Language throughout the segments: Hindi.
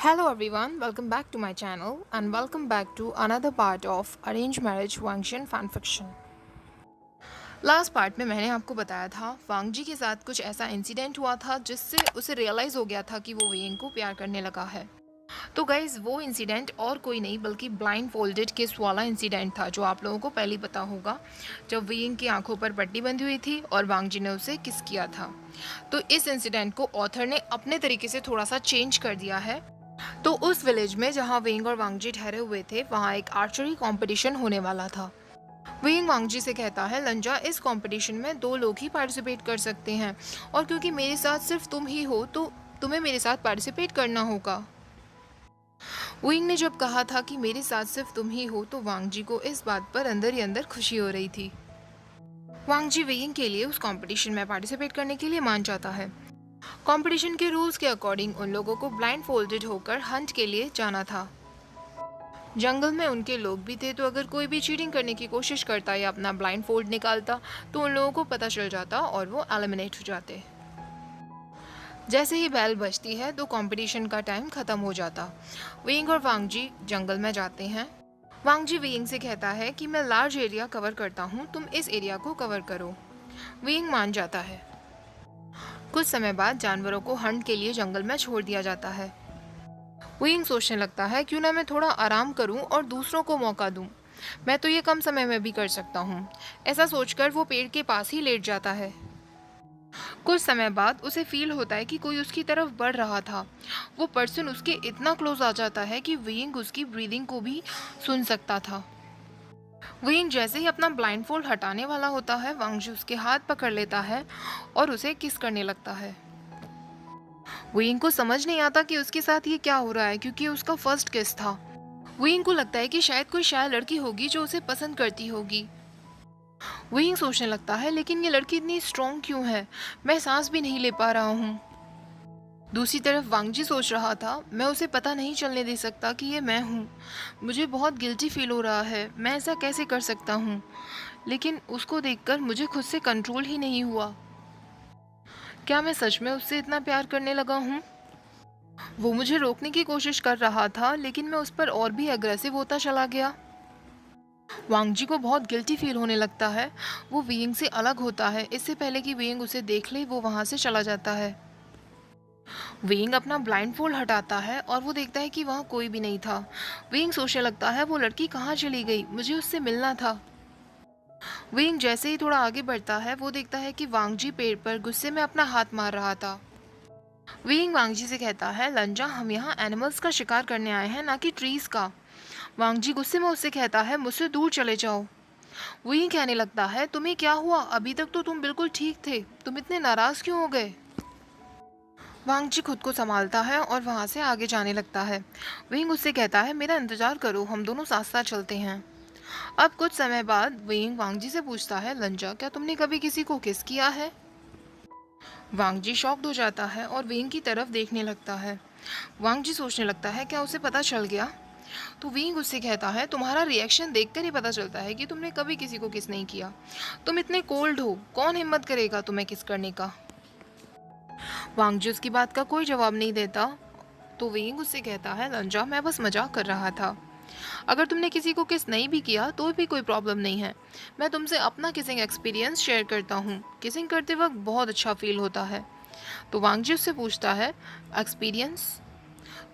Hello everyone, welcome back to my channel and welcome back to another part of Arranged Marriage Wangxian fanfiction. Last part में मैंने आपको बताया था वांग जी के साथ कुछ ऐसा इंसिडेंट हुआ था जिससे उसे रियलाइज़ हो गया था कि वो वेइंग को प्यार करने लगा है। तो गाइज वो इंसिडेंट और कोई नहीं बल्कि ब्लाइंड फोल्डेड किस वाला इंसिडेंट था जो आप लोगों को पहले पता होगा, जब वेइंग की आंखों पर पट्टी बंधी हुई थी और वांग जी ने उसे किस किया था। तो इस इंसिडेंट को ऑथर ने अपने तरीके से थोड़ा सा चेंज कर दिया है। तो उस विलेज में जहाँ वेइंग और वांगजी ठहरे हुए थे वहाँ एक आर्चरी कंपटीशन होने वाला था। वेइंग वांगजी से कहता है, लंजा, इस कंपटीशन में 2 लोग ही पार्टिसिपेट कर सकते हैं और क्योंकि मेरे साथ सिर्फ तुम ही हो तो तुम्हें मेरे साथ पार्टिसिपेट करना होगा। वेइंग ने जब कहा था कि मेरे साथ सिर्फ तुम ही हो तो वांगजी को इस बात पर अंदर ही अंदर खुशी हो रही थी। वांगजी वेइंग के लिए उस कंपटीशन में पार्टिसिपेट करने के लिए मान जाता है। कंपटीशन के रूल्स के अकॉर्डिंग उन लोगों को ब्लाइंड फोल्डेड होकर हंट के लिए जाना था। जंगल में उनके लोग भी थे तो अगर कोई भी चीटिंग करने की कोशिश करता या अपना ब्लाइंड फोल्ड निकालता तो उन लोगों को पता चल जाता और वो एलिमिनेट हो जाते। जैसे ही बेल बजती है तो कंपटीशन का टाइम खत्म हो जाता। वेइंग और वांगजी जंगल में जाते हैं। वांगजी वेइंग से कहता है कि मैं लार्ज एरिया कवर करता हूँ, तुम इस एरिया को कवर करो। वेइंग मान जाता है। कुछ समय बाद जानवरों को हंट के लिए जंगल में छोड़ दिया जाता है। वेइंग सोचने लगता है क्यों ना मैं थोड़ा आराम करूं और दूसरों को मौका दूं, मैं तो ये कम समय में भी कर सकता हूं। ऐसा सोचकर वो पेड़ के पास ही लेट जाता है। कुछ समय बाद उसे फील होता है कि कोई उसकी तरफ बढ़ रहा था। वो पर्सन उसके इतना क्लोज आ जाता है कि वेइंग उसकी ब्रीदिंग को भी सुन सकता था। वेइंग जैसे ही अपना ब्लाइंडफोल्ड हटाने वाला होता है, वांगजी उसके हाथ पकड़ लेता है और उसे किस करने लगता है। वेइंग को समझ नहीं आता कि उसके साथ ये क्या हो रहा है क्योंकि उसका फर्स्ट किस था। वेइंग को लगता है कि शायद कोई शायर लड़की होगी जो उसे पसंद करती होगी। वेइंग सोचने लगता है लेकिन ये लड़की इतनी स्ट्रॉन्ग क्यों है, मैं सांस भी नहीं ले पा रहा हूँ। दूसरी तरफ वांगजी सोच रहा था, मैं उसे पता नहीं चलने दे सकता कि ये मैं हूँ। मुझे बहुत गिल्टी फील हो रहा है, मैं ऐसा कैसे कर सकता हूँ। लेकिन उसको देखकर मुझे खुद से कंट्रोल ही नहीं हुआ। क्या मैं सच में उससे इतना प्यार करने लगा हूँ? वो मुझे रोकने की कोशिश कर रहा था लेकिन मैं उस पर और भी अग्रेसिव होता चला गया। वांगजी को बहुत गिल्टी फील होने लगता है। वो वेइंग से अलग होता है। इससे पहले कि वेइंग उसे देख ले वो वहां से चला जाता है। वेइंग अपना ब्लाइंडफोल्ड हटाता है और वो देखता है कि वहाँ कोई भी नहीं था। वेइंग सोचने लगता है, वो लड़की कहाँ चली गई, मुझे उससे मिलना था। वेइंग जैसे ही थोड़ा आगे बढ़ता है वो देखता है कि वांगजी पेड़ पर गुस्से में अपना हाथ मार रहा था। वेइंग वांगजी से कहता है, लंजा, हम यहाँ एनिमल्स का शिकार करने आए हैं, ना कि ट्रीज का। वांगजी गुस्से में उससे कहता है, मुझसे दूर चले जाओ। वेइंग कहने लगता है, तुम्हें क्या हुआ, अभी तक तो तुम बिल्कुल ठीक थे, तुम इतने नाराज क्यों हो गए। वांगजी खुद को संभालता है और वहां से आगे जाने लगता है। वेइंग उससे कहता है, मेरा इंतजार करो, हम दोनों साथ साथ चलते हैं। अब कुछ समय बाद वेइंग वांगजी से पूछता है, लंजा, क्या तुमने कभी किसी को किस किया है। वांगजी शॉक्ड हो जाता है और वेइंग की तरफ देखने लगता है। वांगजी सोचने लगता है, क्या उसे पता चल गया। तो वेइंग उससे कहता है, तुम्हारा रिएक्शन देखकर ही पता चलता है कि तुमने कभी किसी को किस नहीं किया। तुम इतने कोल्ड हो, कौन हिम्मत करेगा तुम्हें किस करने का। वांगजी उसकी बात का कोई जवाब नहीं देता। तो वेइंग उससे कहता है, लंजा, मैं बस मजाक कर रहा था। अगर तुमने किसी को किस नहीं भी किया तो भी कोई प्रॉब्लम नहीं है। मैं तुमसे अपना किसिंग एक्सपीरियंस शेयर करता हूँ। किसिंग करते वक्त बहुत अच्छा फील होता है। तो वांगजी उससे पूछता है, एक्सपीरियंस।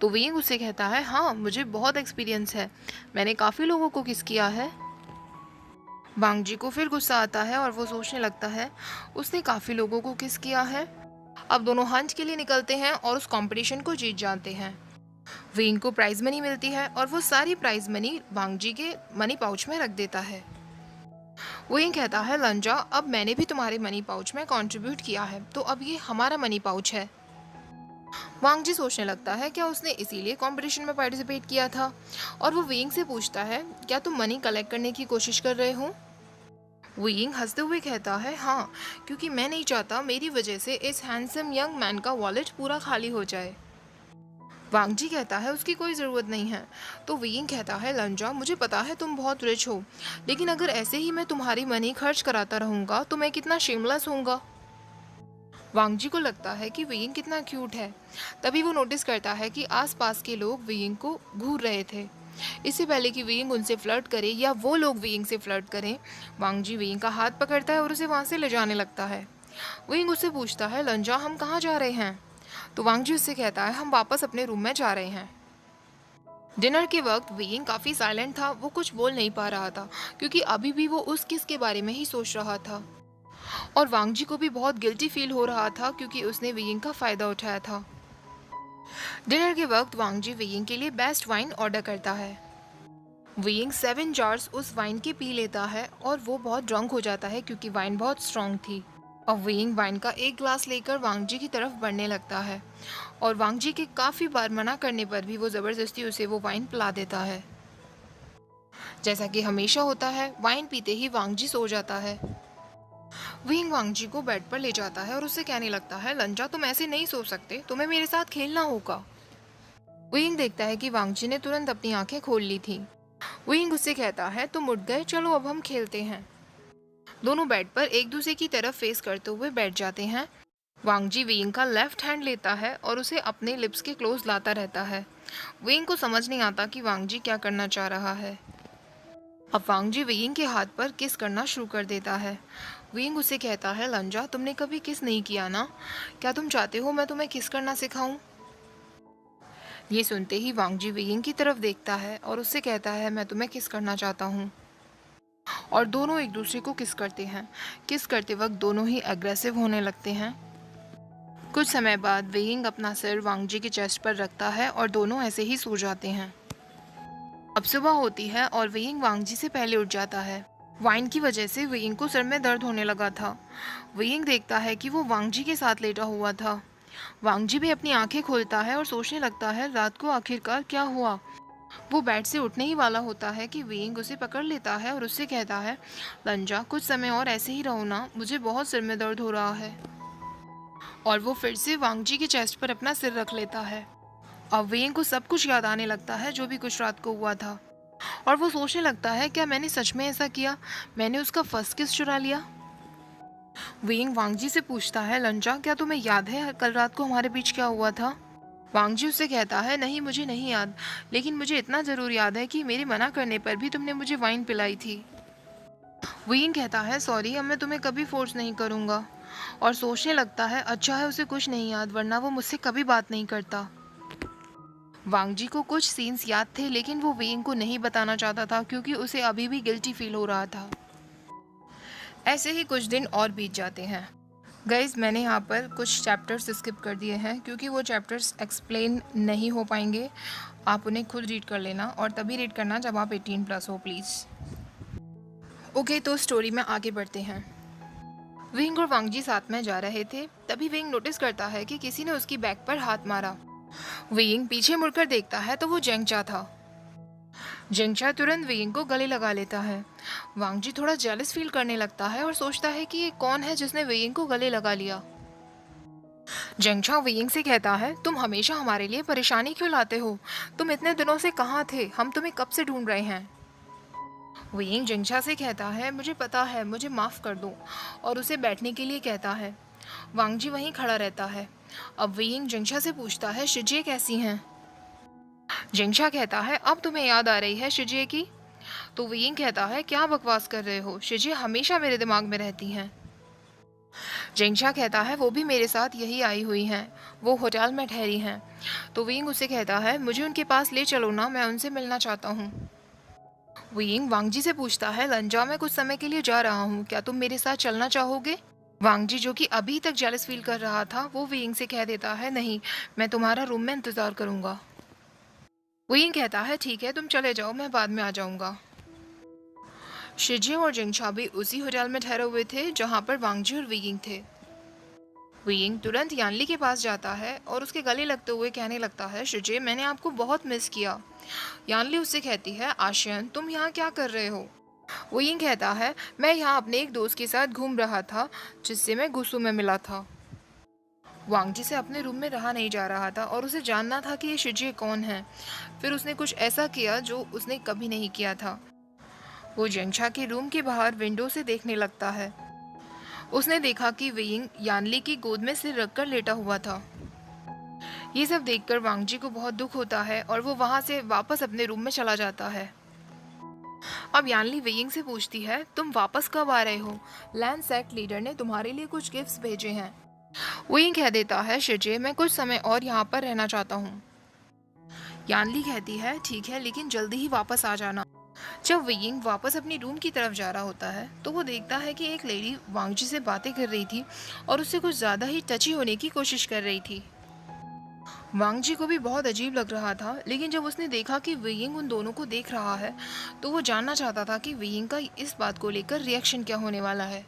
तो वेइंग उससे कहता है, हाँ, मुझे बहुत एक्सपीरियंस है, मैंने काफ़ी लोगों को किस किया है। वांगजी को फिर गुस्सा आता है और वो सोचने लगता है, उसने काफ़ी लोगों को किस किया है। अब दोनों हंट के लिए निकलते हैं और उस कंपटीशन को जीत जाते हैं। वेइंग को प्राइज मनी मिलती है और वो सारी प्राइज मनी वांगजी के मनी पाउच में रख देता है। वेइंग कहता है, लंजा, अब मैंने भी तुम्हारे मनी पाउच में कंट्रीब्यूट किया है तो अब ये हमारा मनी पाउच है। वांगजी सोचने लगता है, क्या उसने इसीलिए कंपटीशन में पार्टिसिपेट किया था। और वो वेइंग से पूछता है, क्या तुम मनी कलेक्ट करने की कोशिश कर रहे हो। वेइंग हंसते हुए कहता है, हाँ, क्योंकि मैं नहीं चाहता मेरी वजह से इस हैंडसम यंग मैन का वॉलेट पूरा खाली हो जाए। वांगजी कहता है, उसकी कोई ज़रूरत नहीं है। तो वेइंग कहता है, लंजा, मुझे पता है तुम बहुत रिच हो, लेकिन अगर ऐसे ही मैं तुम्हारी मनी खर्च कराता रहूँगा तो मैं कितना शेमलेस होऊंगा। वांग जी को लगता है कि वेइंग कितना क्यूट है। तभी वो नोटिस करता है कि आसपास के लोग वेइंग को घूर रहे थे। इससे पहले कि वेइंग उनसे फ्लर्ट करे या वो लोग वेइंग से फ्लर्ट करें, वांग जी वेइंग का हाथ पकड़ता है और उसे वहाँ से ले जाने लगता है। वेइंग उससे पूछता है, लंजा हम कहाँ जा रहे हैं? तो वांग जी उससे कहता है, हम वापस अपने रूम में जा रहे हैं। डिनर के वक्त वेइंग काफ़ी साइलेंट था, वो कुछ बोल नहीं पा रहा था क्योंकि अभी भी वो उस किस के बारे में ही सोच रहा था। और वांग जी को भी बहुत गिल्टी फील हो रहा था क्योंकि उसने वेइंग का फ़ायदा उठाया था। डिनर के वक्त वांग जी वेइंग के लिए बेस्ट वाइन ऑर्डर करता है। वेइंग 7 जार्स उस वाइन के पी लेता है और वो बहुत ड्रंक हो जाता है क्योंकि वाइन बहुत स्ट्रॉन्ग थी। अब वेइंग वाइन का एक ग्लास लेकर वांग जी की तरफ बढ़ने लगता है और वांग जी के काफ़ी बार मना करने पर भी वो ज़बरदस्ती उसे वो वाइन पिला देता है। जैसा कि हमेशा होता है, वाइन पीते ही वांग जी सो जाता है। वेइंग वांग जी को बेड पर ले जाता है और उससे कहने लगता है, लंजा तुम ऐसे नहीं सो सकते, तुम्हें मेरे साथ खेलना होगा। वेइंग देखता है कि वांग जी ने तुरंत अपनी आंखें खोल ली थी। वेइंग उससे कहता है, तुम उठ गए, चलो अब हम खेलते हैं। दोनों बेड पर एक दूसरे की तरफ फेस करते हुए बैठ जाते हैं। वांग जी वेइंग का लेफ्ट हैंड लेता है और उसे अपने लिप्स के क्लोज लाता रहता है। वेइंग को समझ नहीं आता कि वांग जी क्या करना चाह रहा है। अब वांग जी वेइंग के हाथ पर किस करना शुरू कर देता है। वेइंग उसे कहता है, लंजा तुमने कभी किस नहीं किया ना, क्या तुम चाहते हो मैं तुम्हें किस करना सिखाऊं? ये सुनते ही वांग जी वेइंग की तरफ देखता है और उससे कहता है, मैं तुम्हें किस करना चाहता हूँ। और दोनों एक दूसरे को किस करते हैं। किस करते वक्त दोनों ही एग्रेसिव होने लगते हैं। कुछ समय बाद वेइंग अपना सिर वांग जी के चेस्ट पर रखता है और दोनों ऐसे ही सो जाते हैं। अब सुबह होती है और वेइंग वांग जी से पहले उठ जाता है। वाइन की वजह से वेइंग को सिर में दर्द होने लगा था। वेइंग देखता है कि वो वांग जी के साथ लेटा हुआ था। वांग जी भी अपनी आंखें खोलता है और सोचने लगता है, रात को आखिरकार क्या हुआ। वो बेड से उठने ही वाला होता है कि वेइंग उसे पकड़ लेता है और उससे कहता है, लंजा कुछ समय और ऐसे ही रहो ना, मुझे बहुत सिर में दर्द हो रहा है। और वो फिर से वांग जी के चेस्ट पर अपना सिर रख लेता है। अब वेइंग को सब कुछ याद आने लगता है जो भी कुछ रात को हुआ था। और वो सोचने लगता है, क्या मैंने सच में ऐसा किया, मैंने उसका फर्स्ट किस चुरा लिया। वेइंग वांग जी से पूछता है, लंजा क्या तुम्हें याद है कल रात को हमारे बीच क्या हुआ था? वांग जी उससे कहता है, नहीं मुझे नहीं याद, लेकिन मुझे इतना ज़रूर याद है कि मेरे मना करने पर भी तुमने मुझे वाइन पिलाई थी। वेइंग कहता है, सॉरी, अब मैं तुम्हें कभी फोर्स नहीं करूँगा। और सोचने लगता है, अच्छा है उसे कुछ नहीं याद, वरना वो मुझसे कभी बात नहीं करता। वांग जी को कुछ सीन्स याद थे लेकिन वो वेइंग को नहीं बताना चाहता था क्योंकि उसे अभी भी गिल्टी फील हो रहा था। ऐसे ही कुछ दिन और बीत जाते हैं। गाइज मैंने यहाँ पर कुछ चैप्टर्स स्किप कर दिए हैं क्योंकि वो चैप्टर्स एक्सप्लेन नहीं हो पाएंगे। आप उन्हें खुद रीड कर लेना और तभी रीड करना जब आप 18+ हो प्लीज़। ओके, तो स्टोरी में आगे बढ़ते हैं। विंग और वांग जी साथ में जा रहे थे, तभी विंग नोटिस करता है कि किसी ने उसकी बैक पर हाथ मारा। विंग पीछे मुड़कर देखता है तो वो जेंगचा था। जेंगचा तुरंत विंग को गले लगा लेता है। वांग जी थोड़ा जेलस फील करने लगता है और सोचता है कि ये कौन है जिसने विंग को गले लगा लिया। जेंगचा विंग से कहता है, तुम हमेशा हमारे लिए परेशानी क्यों लाते हो? तुम इतने दिनों से कहाँ थे? हम तुम्हें कब से ढूंढ रहे हैं। विंग जेंगचा से कहता है, मुझे पता है, मुझे माफ़ कर दो, और उसे बैठने के लिए कहता है। वांग जी वहीं खड़ा रहता है। अब विंग जेंगचा से पूछता है, शिजिए कैसी हैं? जेंगचा कहता है, अब तुम्हें याद आ रही है शिजिए की? तो विंग कहता है, क्या बकवास कर रहे हो, शिजिए हमेशा मेरे दिमाग में रहती हैं। जेंगचा कहता है, वो भी मेरे साथ यही आई हुई हैं, वो होटल में ठहरी हैं। तो विंग उसे कहता है, मुझे उनके पास ले चलो ना, मैं उनसे मिलना चाहता हूँ। विंग वांग जी से पूछता है, लंजा मैं कुछ समय के लिए जा रहा हूँ, क्या तुम मेरे साथ चलना चाहोगे? वांग जी जो कि अभी तक जेलस फील कर रहा था, वो विंग से कह देता है, नहीं, मैं तुम्हारा रूम में इंतज़ार करूँगा। विंग कहता है, ठीक है तुम चले जाओ, मैं बाद में आ जाऊँगा। शिजिए और जेंगचा भी उसी होटल में ठहरे हुए थे जहाँ पर वांग जी और विंग थे। विंग तुरंत यानली के पास जाता है और उसके गले लगते हुए कहने लगता है, शिजिए मैंने आपको बहुत मिस किया। यानली उससे कहती है, आशियन तुम यहाँ क्या कर रहे हो? विंग कहता है, मैं यहाँ अपने एक दोस्त के साथ घूम रहा था जिससे मैं गुस्सू में मिला था। वांग जी से अपने रूम में रहा नहीं जा रहा था और उसे जानना था कि ये शिजिए कौन है। फिर उसने कुछ ऐसा किया जो उसने कभी नहीं किया था। वो जेंगचा के रूम के बाहर विंडो से देखने लगता है। उसने देखा कि वेइंग यानली की गोद में सिर रखकर लेटा हुआ था। ये सब देखकर वांगजी को बहुत दुख होता है और वो वहां से वापस अपने रूम में चला जाता है। अब यानली वेइंग से पूछती है, तुम वापस कब आ रहे हो? लैंड सेक्ट लीडर ने तुम्हारे लिए कुछ गिफ्ट्स भेजे हैं। वेइंग कह देता है, शिजे मैं कुछ समय और यहाँ पर रहना चाहता हूँ। यानली कहती है, ठीक है, लेकिन जल्दी ही वापस आ जाना। जब वेइंग वापस अपनी रूम की तरफ जा रहा होता है तो वो देखता है कि एक लेडी वांगजी से बातें कर रही थी और उससे कुछ ज़्यादा ही टची होने की कोशिश कर रही थी। वांगजी को भी बहुत अजीब लग रहा था, लेकिन जब उसने देखा कि वेइंग उन दोनों को देख रहा है तो वो जानना चाहता था कि वेइंग का इस बात को लेकर रिएक्शन क्या होने वाला है।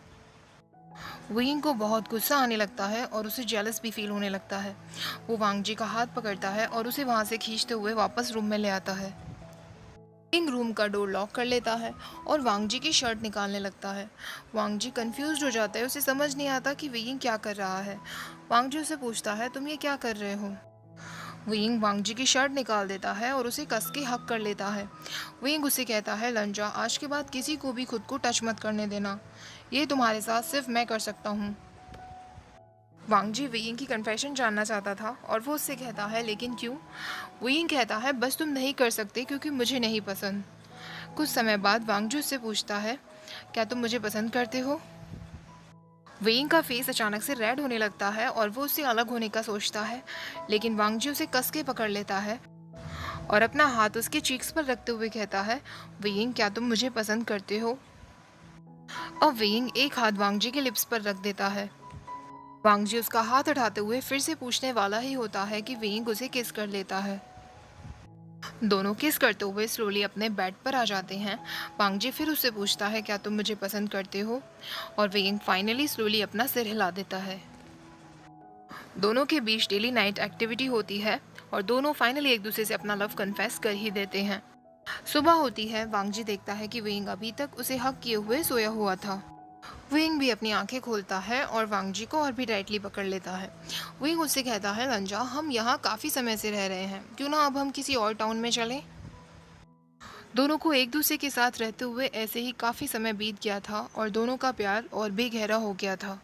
वेइंग को बहुत गुस्सा आने लगता है और उसे जेलस भी फील होने लगता है। वो वांगजी का हाथ पकड़ता है और उसे वहाँ से खींचते हुए वापस रूम में ले आता है। वेइंग रूम का डोर लॉक कर लेता है और वांगजी की शर्ट निकालने लगता है। वांगजी कंफ्यूज्ड हो जाता है, उसे समझ नहीं आता कि वेइंग क्या कर रहा है। वांगजी उसे पूछता है, तुम ये क्या कर रहे हो? वेइंग वांगजी की शर्ट निकाल देता है और उसे कस के हक कर लेता है। वेइंग उसे कहता है, लंजा, आज के बाद किसी को भी खुद को टच मत करने देना। ये तुम्हारे साथ सिर्फ मैं कर सकता हूँ। वांगजी वेइंग की कन्फेशन जानना चाहता था और वो उससे कहता है, लेकिन क्यों? वेइंग कहता है, बस तुम नहीं कर सकते क्योंकि मुझे नहीं पसंद। कुछ समय बाद वांगजी उससे पूछता है, क्या तुम मुझे पसंद करते हो? वेइंग का फेस अचानक से रेड होने लगता है और वो उससे अलग होने का सोचता है, लेकिन वांगजी उसे कस के पकड़ लेता है और अपना हाथ उसके चीक्स पर रखते हुए कहता है, वेइंग, क्या तुम मुझे पसंद करते हो? अब वेइंग एक हाथ वांगजी के लिप्स पर रख देता है। वांगजी उसका हाथ उठाते हुए फिर से पूछने वाला ही होता है कि वेइंग उसे किस कर लेता है। दोनों किस करते हुए स्लोली अपने बेड पर आ जाते हैं। वांगजी फिर उससे पूछता है, क्या तुम मुझे पसंद करते हो? और वेइंग फाइनली स्लोली अपना सिर हिला देता है। दोनों के बीच डेली नाइट एक्टिविटी होती है और दोनों फाइनली एक दूसरे से अपना लव कन्फेस कर ही देते हैं। सुबह होती है। वांगजी देखता है कि वेइंग अभी तक उसे हक किए हुए सोया हुआ था। वेइंग भी अपनी आंखें खोलता है और वांगजी को और भी टाइटली पकड़ लेता है। वेइंग उससे कहता है, लंजा, हम यहाँ काफ़ी समय से रह रहे हैं, क्यों ना अब हम किसी और टाउन में चलें? दोनों को एक दूसरे के साथ रहते हुए ऐसे ही काफ़ी समय बीत गया था और दोनों का प्यार और भी गहरा हो गया था।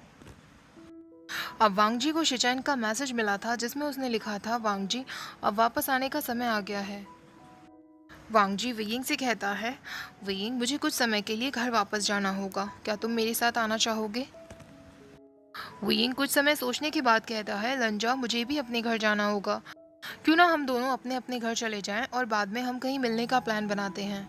अब वांगजी को शिचैन का मैसेज मिला था जिसमें उसने लिखा था, वांगजी, अब वापस आने का समय आ गया है। वांगजी वेइंग से कहता है, वेइंग, मुझे कुछ समय के लिए घर वापस जाना होगा, क्या तुम मेरे साथ आना चाहोगे? वेइंग कुछ समय सोचने के बाद कहता है, लंजा, मुझे भी अपने घर जाना होगा, क्यों ना हम दोनों अपने अपने घर चले जाएं और बाद में हम कहीं मिलने का प्लान बनाते हैं।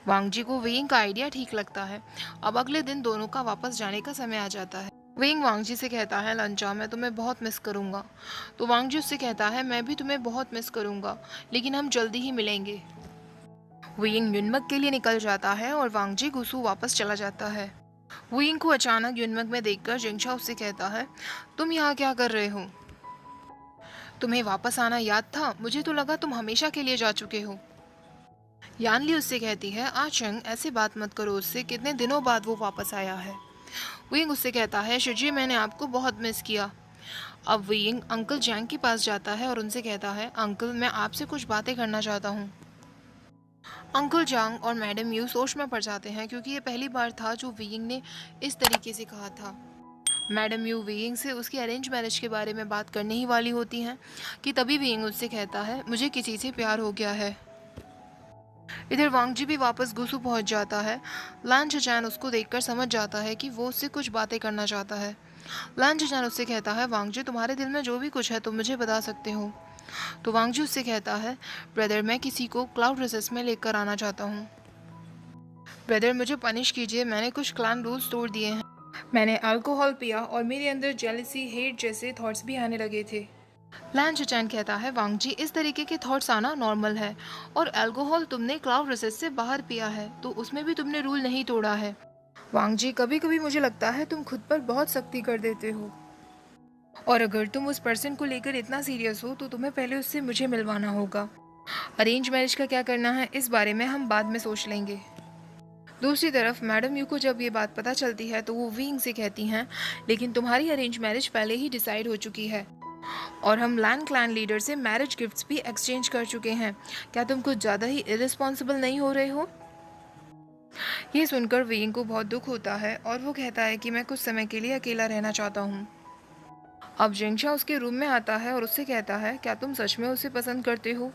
वांगजी को वेइंग का आइडिया ठीक लगता है। अब अगले दिन दोनों का वापस जाने का समय आ जाता है। वेइंग वांगजी से कहता है, लंजा, मैं तुम्हें बहुत मिस करूंगा। तो वांगजी उससे कहता है, मैं भी तुम्हें बहुत मिस करूंगा, लेकिन हम जल्दी ही मिलेंगे। वेइंग युनमक के लिए निकल जाता है और वांगजी गुसू वापस चला जाता है। वेइंग को अचानक युनमक में देखकर जिंगशा उससे कहता है, तुम यहाँ क्या कर रहे हो? तुम्हें वापस आना याद था? मुझे तो लगा तुम हमेशा के लिए जा चुके हो। यानली उससे कहती है, आचंग, ऐसे बात मत करो उससे, कितने दिनों बाद वो वापस आया है। वेइंग उससे कहता है, शिजी, मैंने आपको बहुत मिस किया। अब वेइंग अंकल जैंग के पास जाता है और उनसे कहता है, अंकल, मैं आपसे कुछ बातें करना चाहता हूँ। अंकल जांग और मैडम यू सोच में पड़ जाते हैं क्योंकि ये पहली बार था जो वेइंग ने इस तरीके से कहा था। मैडम यू वेइंग से उसकी अरेंज मैरिज के बारे में बात करने ही वाली होती हैं कि तभी वेइंग उससे कहता है, मुझे किसी से प्यार हो गया है। इधर वांगजी भी वापस गुसू पहुंच जाता है। लान चचैन उसको देखकर समझ जाता है कि वो उससे कुछ बातें करना चाहता है। लान चचैन उससे कहता है, वांगजी, तुम्हारे दिल में जो भी कुछ है तुम मुझे बता सकते हो। तो वांगजी उससे कहता है, ब्रदर, मैं किसी को क्लाउड रिसेस में लेकर आना चाहता हूँ। ब्रदर, मुझे पनिश कीजिए, मैंने कुछ क्लान रूल्स तोड़ दिए हैं। मैंने अल्कोहल पिया और मेरे अंदर जेलसी, हेट जैसे थॉट्स भी आने लगे थे। लैन चचैन कहता है, वांगजी, इस तरीके के थॉट्स आना नॉर्मल है और अल्कोहल तुमने क्लाउड रिसेस से बाहर पिया है तो उसमें भी तुमने रूल नहीं तोड़ा है। वांगजी, कभी कभी मुझे लगता है तुम खुद पर बहुत सख्ती कर देते हो और अगर तुम उस पर्सन को लेकर इतना सीरियस हो तो तुम्हें पहले उससे मुझे मिलवाना होगा। अरेंज मैरिज का क्या करना है इस बारे में हम बाद में सोच लेंगे। दूसरी तरफ मैडम यू को जब ये बात पता चलती है तो वो वेइंग से कहती हैं, लेकिन तुम्हारी अरेंज मैरिज पहले ही डिसाइड हो चुकी है और हम लैन क्लैन लीडर से मैरिज गिफ्ट्स भी एक्सचेंज कर चुके हैं। क्या तुम कुछ ज़्यादा ही इरिस्पॉन्सिबल नहीं हो रहे हो? ये सुनकर वेइंग को बहुत दुख होता है और वो कहता है कि मैं कुछ समय के लिए अकेला रहना चाहता हूँ। अब जिंगशा उसके रूम में आता है और उससे कहता है, क्या तुम सच में उसे पसंद करते हो?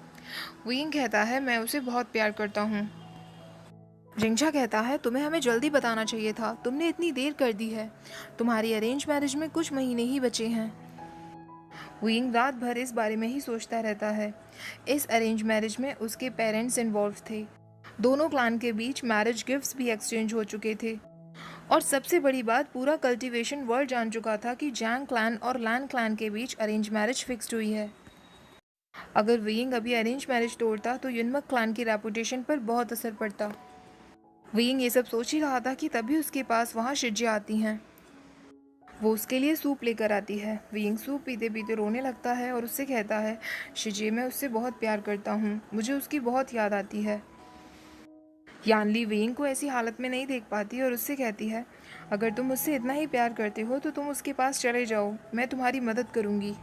वेइंग कहता है, मैं उसे बहुत प्यार करता हूँ। जिंगशा कहता है, तुम्हें हमें जल्दी बताना चाहिए था, तुमने इतनी देर कर दी है। तुम्हारी अरेंज मैरिज में कुछ महीने ही बचे हैं। वेइंग रात भर इस बारे में ही सोचता रहता है। इस अरेंज मैरिज में उसके पेरेंट्स इन्वॉल्व थे। दोनों क्लान के बीच मैरिज गिफ्ट्स भी एक्सचेंज हो चुके थे। और सबसे बड़ी बात, पूरा कल्टीवेशन वर्ल्ड जान चुका था कि जैंग क्लैन और लैन क्लैन के बीच अरेंज मैरिज फिक्स्ड हुई है। अगर वेइंग अभी अरेंज मैरिज तोड़ता तो युनमक क्लैन की रेपुटेशन पर बहुत असर पड़ता। वेइंग ये सब सोच ही रहा था कि तभी उसके पास वहाँ शिज्या आती हैं। वो उसके लिए सूप लेकर आती है। वेइंग सूप पीते पीते रोने लगता है और उससे कहता है, शिजे, मैं उससे बहुत प्यार करता हूँ, मुझे उसकी बहुत याद आती है। यानली वेइंग को ऐसी हालत में नहीं देख पाती और उससे कहती है, अगर तुम मुझसे इतना ही प्यार करते हो तो तुम उसके पास चले जाओ, मैं तुम्हारी मदद करूंगी।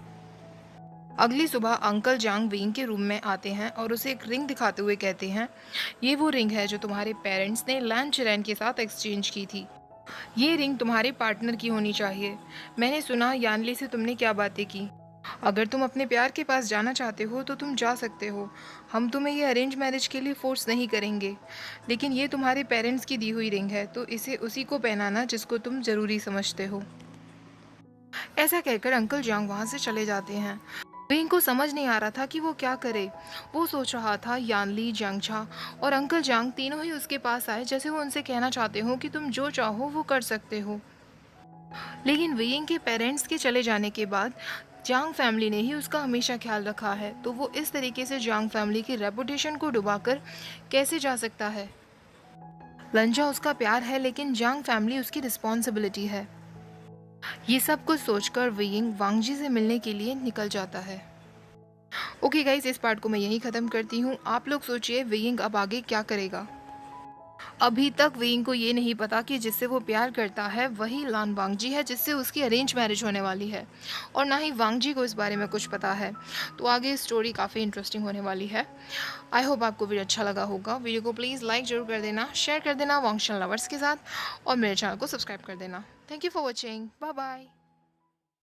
अगली सुबह अंकल जांग वेइंग के रूम में आते हैं और उसे एक रिंग दिखाते हुए कहते हैं, ये वो रिंग है जो तुम्हारे पेरेंट्स ने लैन चिरैन के साथ एक्सचेंज की थी। ये रिंग तुम्हारे पार्टनर की होनी चाहिए। मैंने सुना यानली से तुमने क्या बातें की। अगर तुम अपने प्यार के पास जाना चाहते हो तो तुम जा सकते हो। हम तुम्हें ये अरेंज मैरिज के लिए फोर्स नहीं करेंगे, लेकिन ये तुम्हारे पेरेंट्स की दी हुई रिंग है, तो इसे उसी को पहनाना जिसको तुम ज़रूरी समझते हो। ऐसा कहकर अंकल जांग वहाँ से चले जाते हैं। वेइंग को समझ नहीं आ रहा था कि वो क्या करे। वो सोच रहा था यानली, जांगछा और अंकल जांग तीनों ही उसके पास आए, जैसे वो उनसे कहना चाहते हो कि तुम जो चाहो वो कर सकते हो। लेकिन वेइंग के पेरेंट्स के चले जाने के बाद जांग फैमिली ने ही उसका हमेशा ख्याल रखा है, तो वो इस तरीके से जांग फैमिली की रेपुटेशन को डुबाकर कैसे जा सकता है। लंजा उसका प्यार है, लेकिन जांग फैमिली उसकी रिस्पॉन्सिबिलिटी है। ये सब कुछ सोचकर वेइंग वांगजी से मिलने के लिए निकल जाता है। ओके गाइस, इस पार्ट को मैं यहीं ख़त्म करती हूँ। आप लोग सोचिए वेइंग अब आगे क्या करेगा। अभी तक वेइंग को ये नहीं पता कि जिससे वो प्यार करता है वही लान वांगजी है, जिससे उसकी अरेंज मैरिज होने वाली है, और ना ही वांगजी को इस बारे में कुछ पता है। तो आगे स्टोरी काफ़ी इंटरेस्टिंग होने वाली है। आई होप आपको वीडियो अच्छा लगा होगा। वीडियो को प्लीज़ लाइक जरूर कर देना, शेयर कर देना वांगशन लवर्स के साथ, और मेरे चैनल को सब्सक्राइब कर देना। Thank you for watching. Bye bye.